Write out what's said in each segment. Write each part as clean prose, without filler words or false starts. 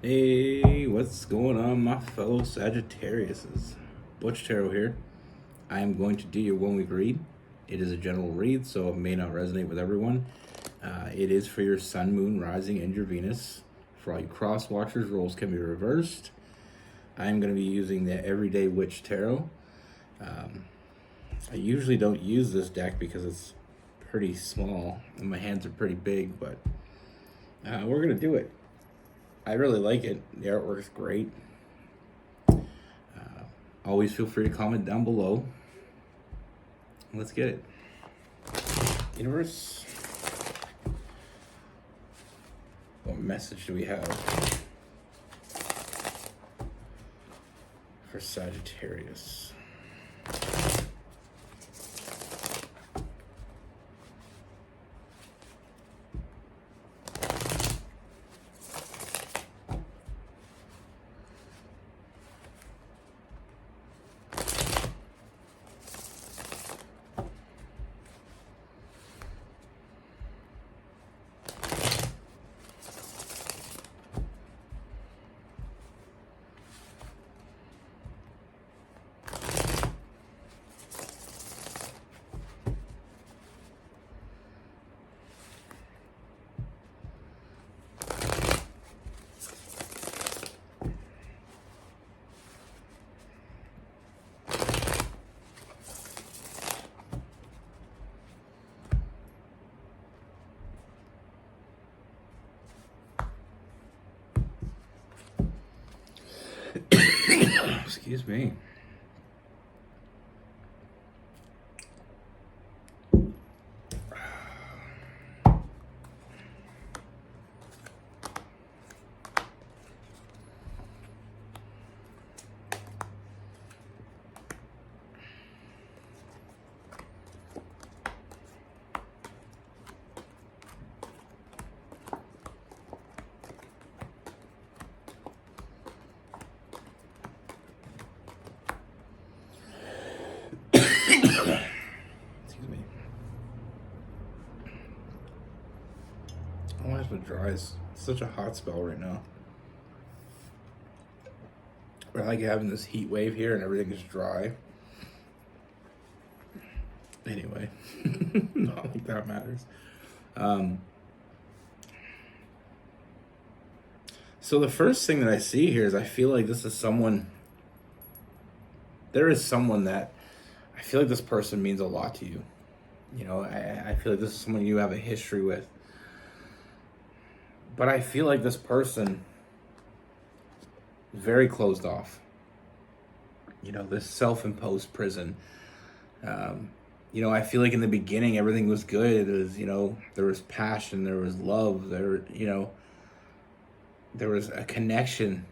Hey, what's going on, my fellow Sagittariuses? Butch Tarot here. I am going to do your 1 week read. It is a general read, so it may not resonate with everyone. It is for your Sun, Moon, Rising, and your Venus. For all you cross watchers, roles can be reversed. I am going to be using the Everyday Witch Tarot. I usually don't use this deck because it's pretty small and my hands are pretty big, but we're going to do it. I really like it. The artwork's great. Always feel free to comment down below. Let's get it. Universe, what message do we have for Sagittarius? Excuse me. Excuse me. I want to dry. It's such a hot spell right now. I like having this heat wave here and everything is dry. Anyway, not like that matters. So the first thing that I see here is I feel like this is someone. There is someone that I feel like this person means a lot to you. You know, I feel like this is someone you have a history with. But I feel like this person is very closed off. You know, this self-imposed prison. You know, I feel like in the beginning everything was good. It was, you know, there was passion, there was love, there was a connection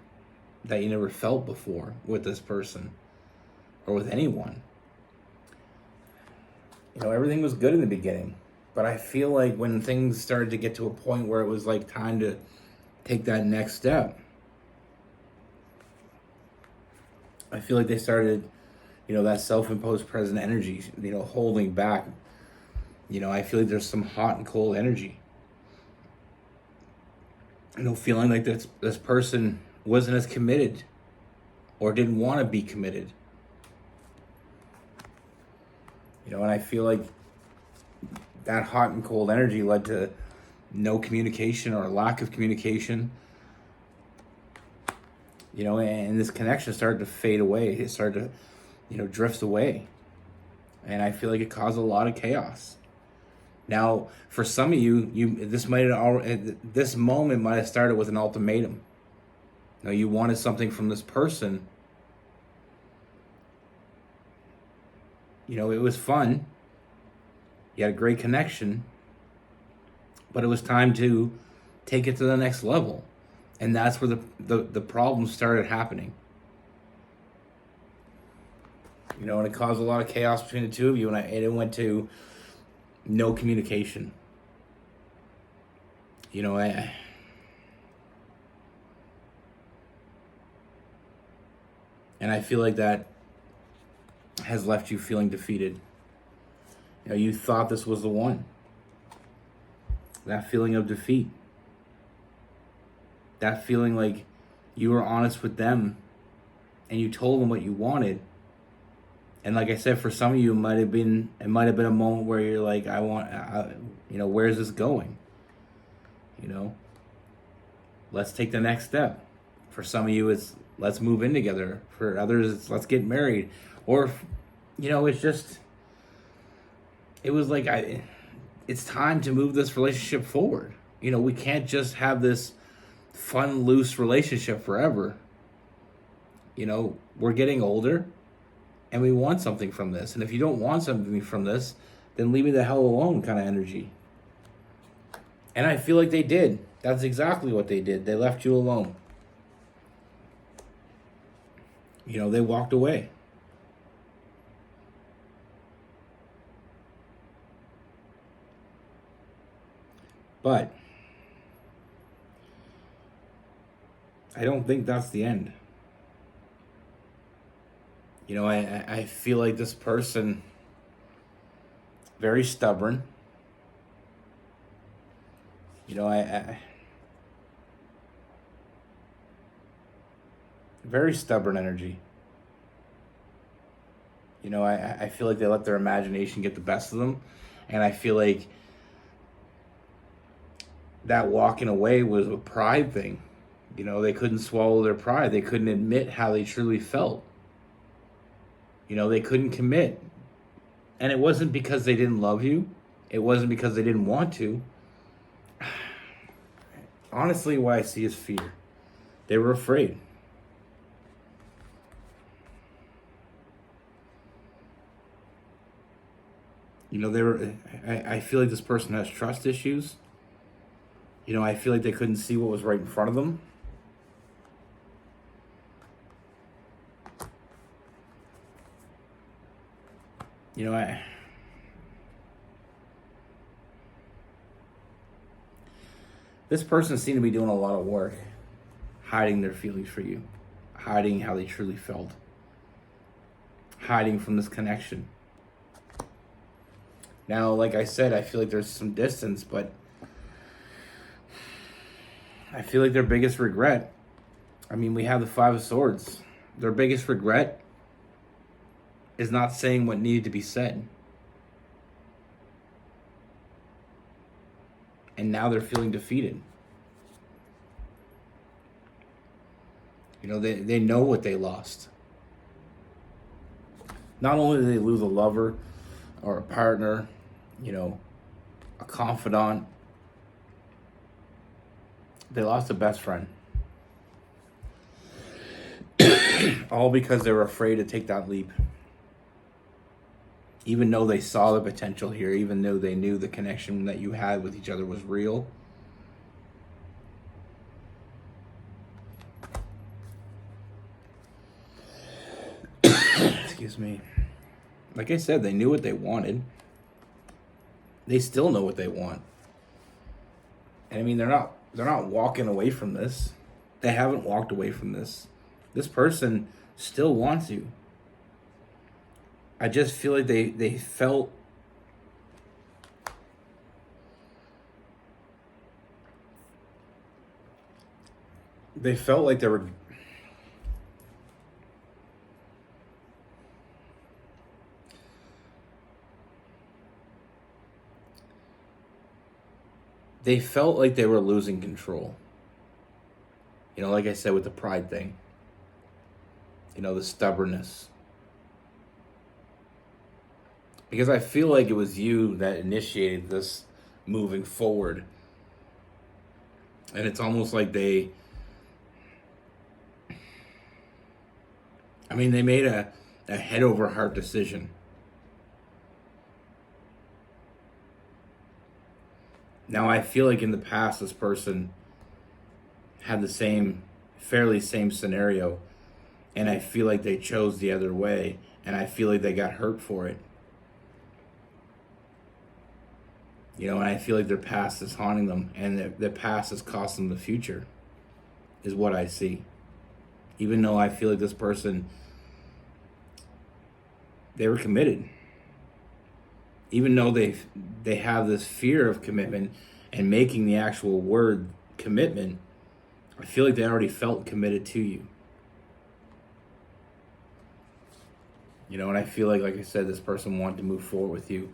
that you never felt before with this person or with anyone. You know, everything was good in the beginning, but I feel like when things started to get to a point where it was like time to take that next step, I feel like they started, you know, that self-imposed present energy, you know, holding back. You know, I feel like there's some hot and cold energy. You know, feeling like this person wasn't as committed or didn't want to be committed. You know, and I feel like that hot and cold energy led to no communication or lack of communication. You know, and this connection started to fade away. It started to, you know, drift away. And I feel like it caused a lot of chaos. Now, for some of you, this moment might have started with an ultimatum. Now, you wanted something from this person. You know, it was fun. You had a great connection. But it was time to take it to the next level. And that's where the problems started happening. You know, and it caused a lot of chaos between the two of you. And it went to no communication. You know, and I feel like that has left you feeling defeated. You know, you thought this was the one. That feeling of defeat. That feeling like you were honest with them and you told them what you wanted. And like I said, for some of you, it might have been a moment where you're like, where's this going? Let's take the next step. For some of you, it's let's move in together. For others, it's let's get married. Or, it's just, it was like, it's time to move this relationship forward. We can't just have this fun, loose relationship forever. We're getting older and we want something from this. And if you don't want something from this, then leave me the hell alone kind of energy. And I feel like they did. That's exactly what they did. They left you alone. They walked away. But I don't think that's the end. I feel like this person, very stubborn. Very stubborn energy. I feel like they let their imagination get the best of them. And I feel like that walking away was a pride thing. They couldn't swallow their pride. They couldn't admit how they truly felt. They couldn't commit. And it wasn't because they didn't love you. It wasn't because they didn't want to. Honestly, what I see is fear. They were afraid. I feel like this person has trust issues. I feel like they couldn't see what was right in front of them. This person seemed to be doing a lot of work, hiding their feelings for you, hiding how they truly felt, hiding from this connection. Now, like I said, I feel like there's some distance, but I feel like their biggest regret, we have the Five of Swords. Their biggest regret is not saying what needed to be said. And now they're feeling defeated. They know what they lost. Not only did they lose a lover or a partner, a confidant, they lost a best friend. All because they were afraid to take that leap. Even though they saw the potential here, even though they knew the connection that you had with each other was real. Excuse me. Like I said, they knew what they wanted. They still know what they want. And they're not walking away from this. They haven't walked away from this. This person still wants you. I just feel like they felt like they were losing control. Like I said with the pride thing. The stubbornness. Because I feel like it was you that initiated this moving forward. And it's almost like they made a head over heart decision. Now I feel like in the past this person had the fairly same scenario. And I feel like they chose the other way. And I feel like they got hurt for it. And I feel like their past is haunting them, and their past has cost them the future, is what I see. Even though I feel like this person, they were committed. Even though they have this fear of commitment and making the actual word commitment I feel like they already felt committed to you. You know, and I feel like I said, this person wanted to move forward with you.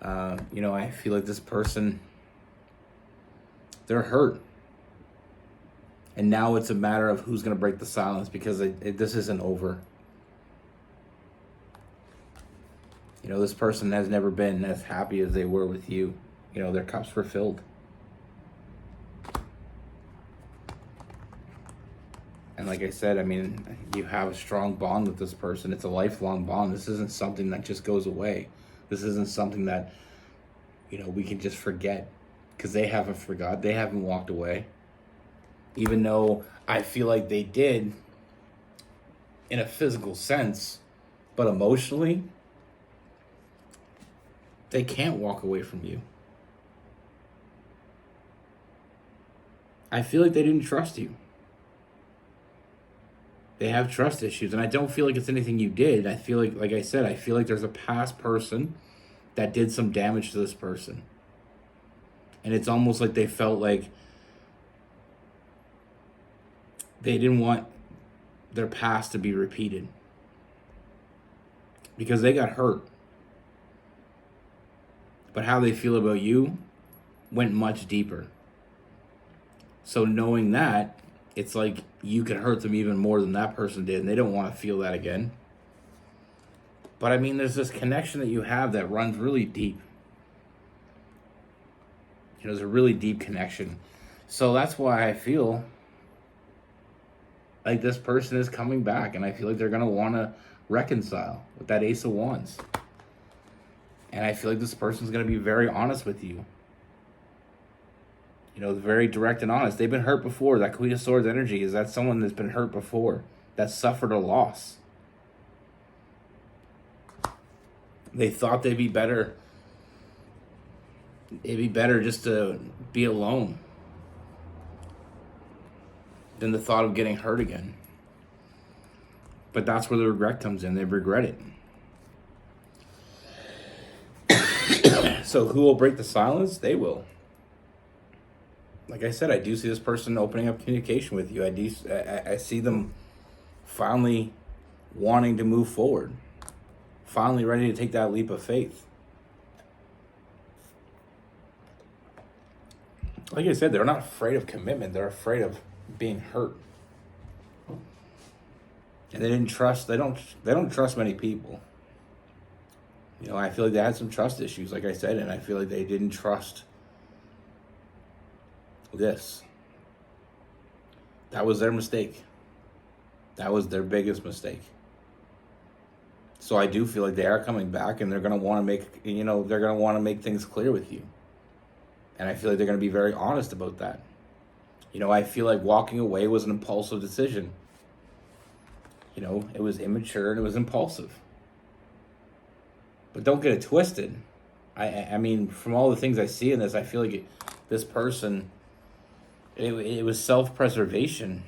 You know, I feel like this person, they're hurt. And now it's a matter of who's going to break the silence, because this isn't over. You know, this person has never been as happy as they were with you. You know, their cups were filled. And like I said, I mean, you have a strong bond with this person. It's a lifelong bond. This isn't something that just goes away. This isn't something that, you know, we can just forget, because they haven't forgot. They haven't walked away. Even though I feel like they did in a physical sense, but emotionally, they can't walk away from you. I feel like they didn't trust you. They have trust issues, and I don't feel like it's anything you did. I feel like I said, I feel like there's a past person that did some damage to this person. And it's almost like they felt like they didn't want their past to be repeated, because they got hurt. But how they feel about you went much deeper. So knowing that, it's like you can hurt them even more than that person did, and they don't want to feel that again. But I mean, there's this connection that you have that runs really deep. You know, there's a really deep connection. So that's why I feel like this person is coming back, and I feel like they're going to want to reconcile with that Ace of Wands. And I feel like this person's going to be very honest with you. You know, very direct and honest. They've been hurt before. That Queen of Swords energy is that someone that's been hurt before, that suffered a loss. They thought they'd be better. It'd be better just to be alone than the thought of getting hurt again. But that's where the regret comes in. They regret it. So who will break the silence? They will. Like I said, I do see this person opening up communication with you. I see them finally wanting to move forward. Finally ready to take that leap of faith. Like I said, they're not afraid of commitment. They're afraid of being hurt. And they don't trust many people. You know, I feel like they had some trust issues, like I said, and I feel like they didn't trust this. That was their mistake. That was their biggest mistake. So I do feel like they are coming back, and they're going to want to make things clear with you. And I feel like they're going to be very honest about that. You know, I feel like walking away was an impulsive decision. You know, it was immature and it was impulsive. But don't get it twisted. I mean, from all the things I see in this, I feel like this person, it was self-preservation.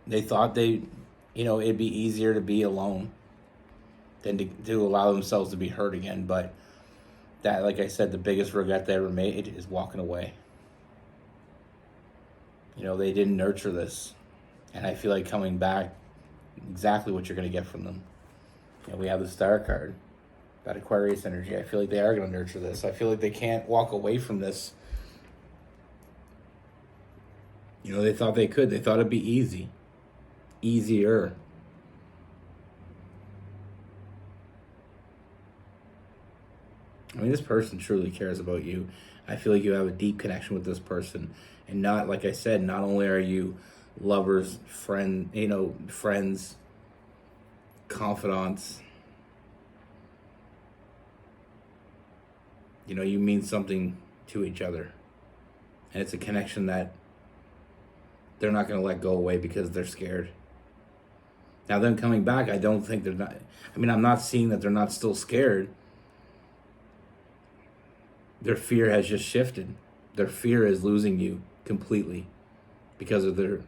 They thought it'd be easier to be alone than to allow themselves to be hurt again. But that, like I said, the biggest regret they ever made is walking away. You know, they didn't nurture this. And I feel like coming back, exactly what you're going to get from them. You know, we have the Star card, that Aquarius energy. I feel like they are going to nurture this. I feel like they can't walk away from this. You know, they thought they could. They thought it'd be easy. Easier. I mean, this person truly cares about you. I feel like you have a deep connection with this person. And not, like I said, not only are you lovers, friends, confidants. You know, you mean something to each other. And it's a connection that they're not going to let go away because they're scared. Now, them coming back, I don't think they're not. I mean, I'm not seeing that they're not still scared. Their fear has just shifted. Their fear is losing you completely because of their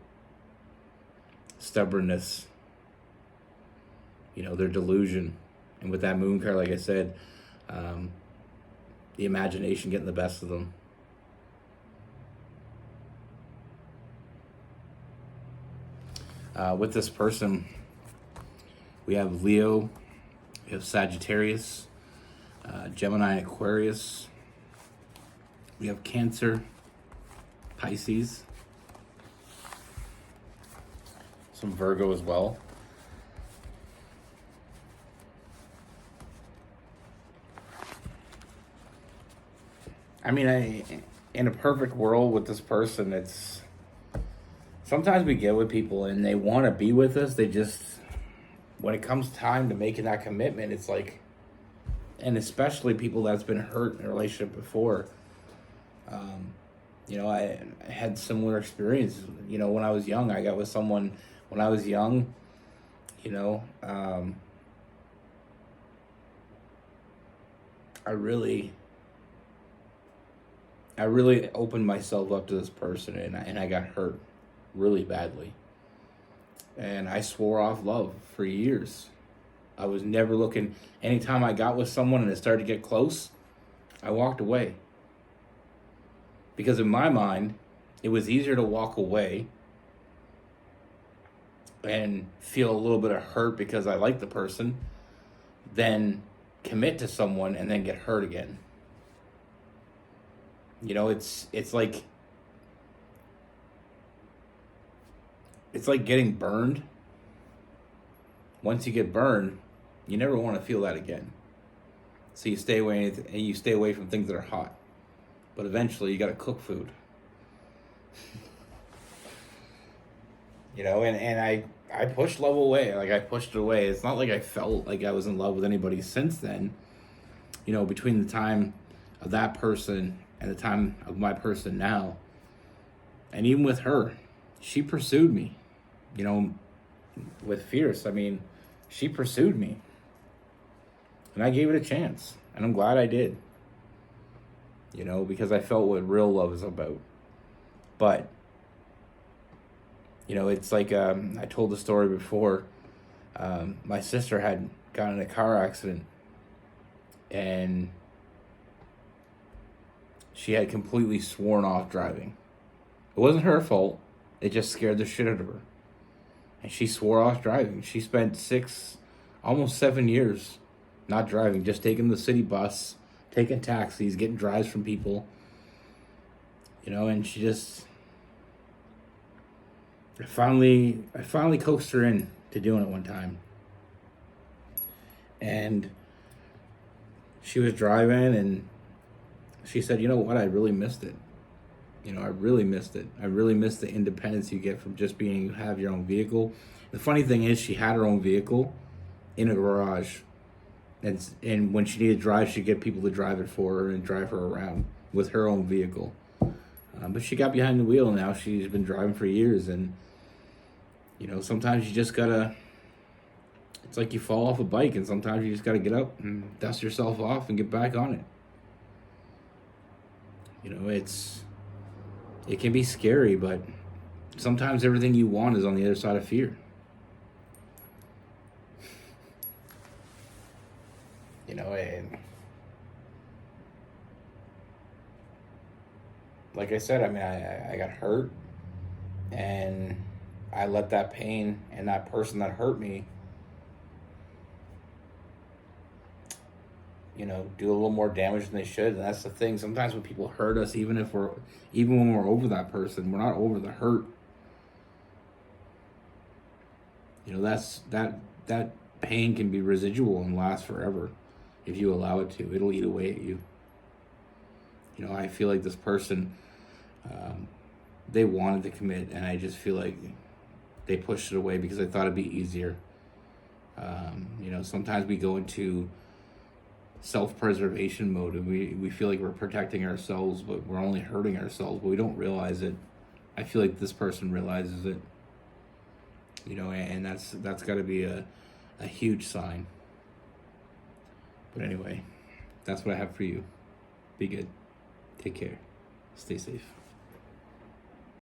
stubbornness, you know, their delusion. And with that moon card, like I said, the imagination getting the best of them. With this person, we have Leo, we have Sagittarius, Gemini, Aquarius, we have Cancer, Pisces, some Virgo as well. I mean, in a perfect world with this person, it's sometimes we get with people and they want to be with us. They just, when it comes time to making that commitment, it's like, and especially people that's been hurt in a relationship before. I had similar experiences. When I was young, I got with someone when I was young. I really opened myself up to this person, and I got hurt really badly. And I swore off love for years. I was never looking. Anytime I got with someone and it started to get close, I walked away. Because in my mind, it was easier to walk away and feel a little bit of hurt because I like the person than commit to someone and then get hurt again. It's like getting burned. Once you get burned, you never want to feel that again. So you stay away from things that are hot. But eventually you got to cook food. And I pushed love away. Like, I pushed it away. It's not like I felt like I was in love with anybody since then. Between the time of that person and the time of my person now. And even with her, she pursued me, with fierce. I mean, she pursued me. And I gave it a chance. And I'm glad I did. Because I felt what real love is about. But, it's like, I told the story before. My sister had gotten in a car accident. And she had completely sworn off driving. It wasn't her fault. It just scared the shit out of her. And she swore off driving. She spent almost 7 years not driving, just taking the city bus, taking taxis, getting drives from people. And she just... I finally coaxed her in to doing it one time. And she was driving and she said, "You know what? I really missed it. I really missed it. I really missed the independence you get from just have your own vehicle." The funny thing is, she had her own vehicle in a garage. And when she needed to drive, she'd get people to drive it for her and drive her around with her own vehicle. But she got behind the wheel now. She's been driving for years. And, sometimes you just gotta... It's like you fall off a bike, and sometimes you just gotta get up and dust yourself off and get back on it. It can be scary, but sometimes everything you want is on the other side of fear. And like I said, I mean, I got hurt, and I let that pain and that person that hurt me, do a little more damage than they should. And that's the thing. Sometimes when people hurt us, even when we're over that person, we're not over the hurt. That pain can be residual and last forever if you allow it to. It'll eat away at you. I feel like this person, they wanted to commit, and I just feel like they pushed it away because they thought it'd be easier. Sometimes we go into self-preservation mode, and we feel like we're protecting ourselves, but we're only hurting ourselves, but we don't realize it. I feel like this person realizes it. And that's got to be a huge sign. But anyway, that's what I have for you. Be good. Take care. Stay safe.